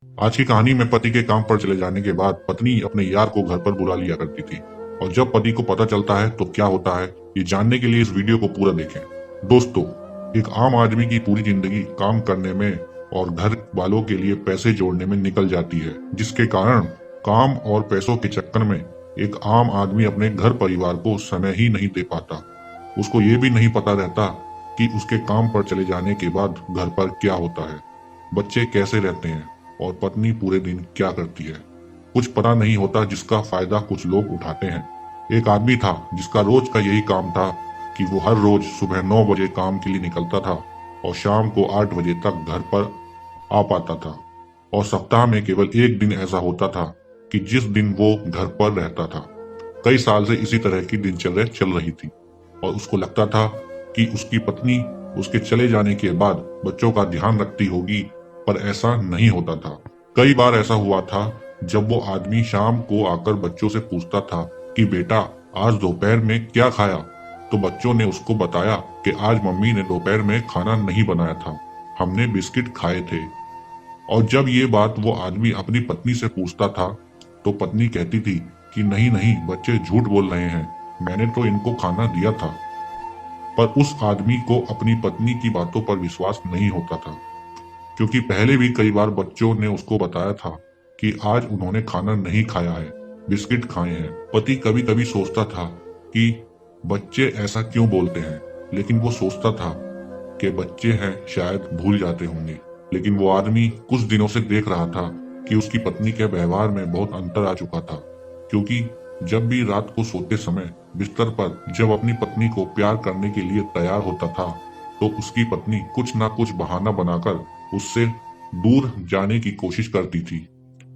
आज की कहानी में पति के काम पर चले जाने के बाद पत्नी अपने यार को घर पर बुला लिया करती थी। और जब पति को पता चलता है तो क्या होता है, ये जानने के लिए इस वीडियो को पूरा देखें। दोस्तों, एक आम आदमी की पूरी जिंदगी काम करने में और घर वालों के लिए पैसे जोड़ने में निकल जाती है, जिसके कारण काम और पैसों के चक्कर में एक आम आदमी अपने घर परिवार को समय ही नहीं दे पाता। उसको ये भी नहीं पता रहता कि उसके काम पर चले जाने के बाद घर पर क्या होता है, बच्चे कैसे रहते हैं और पत्नी पूरे दिन क्या करती है। कुछ पता नहीं होता, जिसका फायदा कुछ लोग उठाते हैं। एक आदमी था जिसका रोज का यही काम था कि वो हर रोज सुबह 9 बजे काम के लिए निकलता था और शाम को 8 बजे तक घर पर आ पाता था। और सप्ताह में केवल एक दिन ऐसा होता था कि जिस दिन वो घर पर रहता था। कई साल से इसी तरह की दिनचर्या चल रही थी और उसको लगता था कि उसकी पत्नी उसके चले जाने के बाद बच्चों का ध्यान रखती होगी, पर ऐसा नहीं होता था। कई बार ऐसा हुआ था जब वो आदमी शाम को आकर बच्चों से पूछता था कि बेटा, आज दोपहर में क्या खाया। तो बच्चों ने उसको बताया कि आज मम्मी ने दोपहर में खाना नहीं बनाया था, हमने बिस्किट खाए थे। और जब ये बात वो आदमी अपनी पत्नी से पूछता था तो पत्नी कहती थी कि नहीं नहीं, बच्चे झूठ बोल रहे हैं, मैंने तो इनको खाना दिया था। पर उस आदमी को अपनी पत्नी की बातों पर विश्वास नहीं होता था, क्योंकि पहले भी कई बार बच्चों ने उसको बताया था कि आज उन्होंने खाना नहीं खाया है, बिस्किट खाए हैं। पति कभी कभी सोचता था कि बच्चे ऐसा क्यों बोलते हैं, लेकिन वो सोचता था कि बच्चे हैं, शायद भूल जाते होंगे। लेकिन वो आदमी कुछ दिनों से देख रहा था कि उसकी पत्नी के व्यवहार में बहुत अंतर आ चुका था, क्योंकि जब भी रात को सोते समय बिस्तर पर जब अपनी पत्नी को प्यार करने के लिए तैयार होता था तो उसकी पत्नी कुछ ना कुछ बहाना बनाकर उससे दूर जाने की कोशिश करती थी।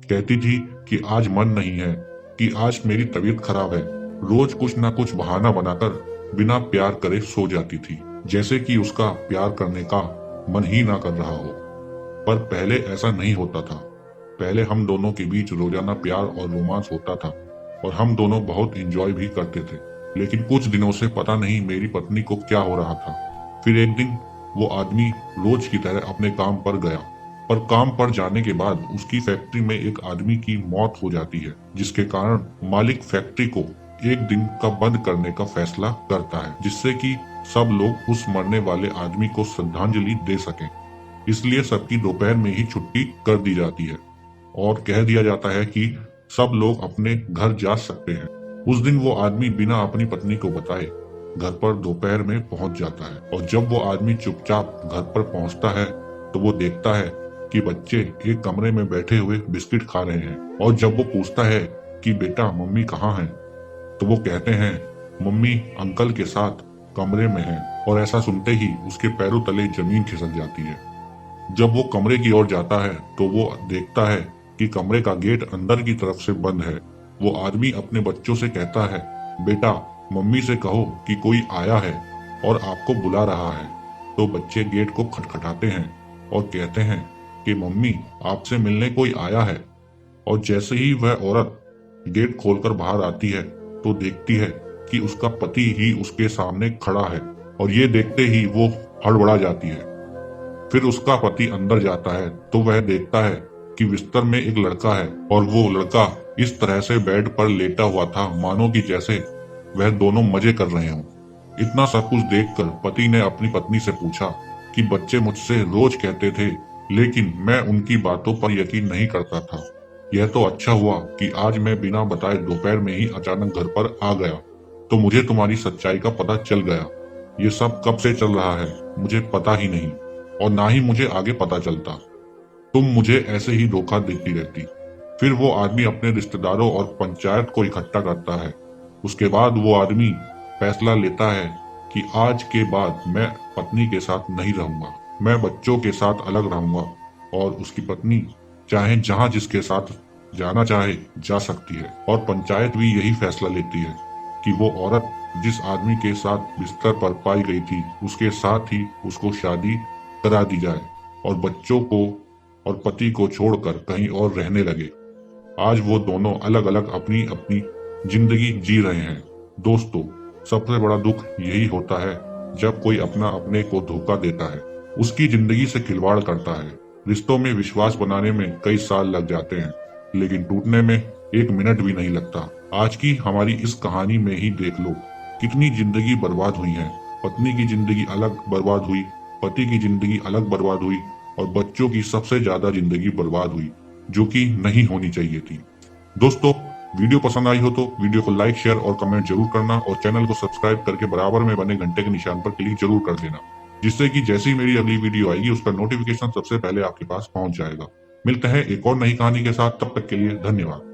कहती थी कि आज मन नहीं है, कि आज मेरी तबीयत खराब है। रोज कुछ ना कुछ बहाना बनाकर बिना प्यार करे सो जाती थी, जैसे कि उसका प्यार करने का मन ही ना कर रहा हो। पर पहले ऐसा नहीं होता था। पहले हम दोनों के बीच रोजाना प्यार और रोमांस होता था और हम दोनों बहुत एंजॉय भी करते थे। लेकिन कुछ दिनों से पता नहीं मेरी पत्नी को क्या हो रहा था। फिर एक दिन वो आदमी रोज की तरह अपने काम पर गया, पर काम पर जाने के बाद उसकी फैक्ट्री में एक आदमी की मौत हो जाती है, जिसके कारण मालिक फैक्ट्री को एक दिन का बंद करने का फैसला करता है, जिससे कि सब लोग उस मरने वाले आदमी को श्रद्धांजलि दे सकें। इसलिए सबकी दोपहर में ही छुट्टी कर दी जाती है और कह दिया जाता है कि सब लोग अपने घर जा सकते हैं। उस दिन वो आदमी बिना अपनी पत्नी को बताए घर पर दोपहर में पहुंच जाता है और जब वो आदमी चुपचाप घर पर पहुंचता है तो वो देखता है कि बच्चे एक कमरे में बैठे हुए बिस्किट खा रहे हैं। और जब वो पूछता है कि बेटा मम्मी कहाँ हैं, तो वो कहते हैं मम्मी अंकल के साथ कमरे में हैं। और ऐसा सुनते ही उसके पैरों तले जमीन खिसक जाती है। जब वो कमरे की ओर जाता है तो वो देखता है कि कमरे का गेट अंदर की तरफ से बंद है। वो आदमी अपने बच्चों से कहता है, बेटा मम्मी से कहो कि कोई आया है और आपको बुला रहा है। तो बच्चे गेट को खटखटाते हैं और कहते हैं कि मम्मी आपसे मिलने कोई आया है। और जैसे ही वह औरत गेट खोलकर बाहर आती है तो देखती है कि उसका पति ही उसके सामने खड़ा है और ये देखते ही वो हड़बड़ा जाती है। फिर उसका पति अंदर जाता है तो वह देखता है कि बिस्तर में एक लड़का है और वो लड़का इस तरह से बेड पर लेटा हुआ था मानो कि जैसे वह दोनों मजे कर रहे हों। इतना सब कुछ देखकर पति ने अपनी पत्नी से पूछा कि बच्चे मुझसे रोज कहते थे, लेकिन मैं उनकी बातों पर यकीन नहीं करता था। यह तो अच्छा हुआ कि आज मैं बिना बताए दोपहर में ही अचानक घर पर आ गया, तो मुझे तुम्हारी सच्चाई का पता चल गया। ये सब कब से चल रहा है मुझे पता ही नहीं, और ना ही मुझे आगे पता चलता। तुम मुझे ऐसे ही धोखा देती रहती। फिर वो आदमी अपने रिश्तेदारों और पंचायत को इकट्ठा करता है। उसके बाद वो आदमी फैसला लेता है कि आज के बाद मैं पत्नी के साथ नहीं रहूंगा, मैं बच्चों के साथ अलग रहूंगा। और उसकी पत्नी चाहे जहां जिसके साथ जाना चाहे जा सकती है। और पंचायत भी यही फैसला लेती है कि वो औरत जिस आदमी के साथ बिस्तर पर पाई गई थी उसके साथ ही उसको शादी करा दी जाए और बच्चों को और पति को छोड़कर कहीं और रहने लगे। आज वो दोनों अलग अलग अपनी अपनी जिंदगी जी रहे हैं। दोस्तों, सबसे बड़ा दुख यही होता है जब कोई अपना अपने को धोखा देता है, उसकी जिंदगी से खिलवाड़ करता है। रिश्तों में विश्वास बनाने में कई साल लग जाते हैं, लेकिन टूटने में 1 मिनट भी नहीं लगता। आज की हमारी इस कहानी में ही देख लो कितनी जिंदगी बर्बाद हुई है। पत्नी की जिंदगी अलग बर्बाद हुई, पति की जिंदगी अलग बर्बाद हुई और बच्चों की सबसे ज्यादा जिंदगी बर्बाद हुई, जो कि नहीं होनी चाहिए थी। दोस्तों, वीडियो पसंद आई हो तो वीडियो को लाइक, शेयर और कमेंट जरूर करना और चैनल को सब्सक्राइब करके बराबर में बने घंटे के निशान पर क्लिक जरूर कर देना, जिससे कि जैसे ही मेरी अगली वीडियो आएगी उसका नोटिफिकेशन सबसे पहले आपके पास पहुंच जाएगा। मिलते हैं एक और नई कहानी के साथ, तब तक के लिए धन्यवाद।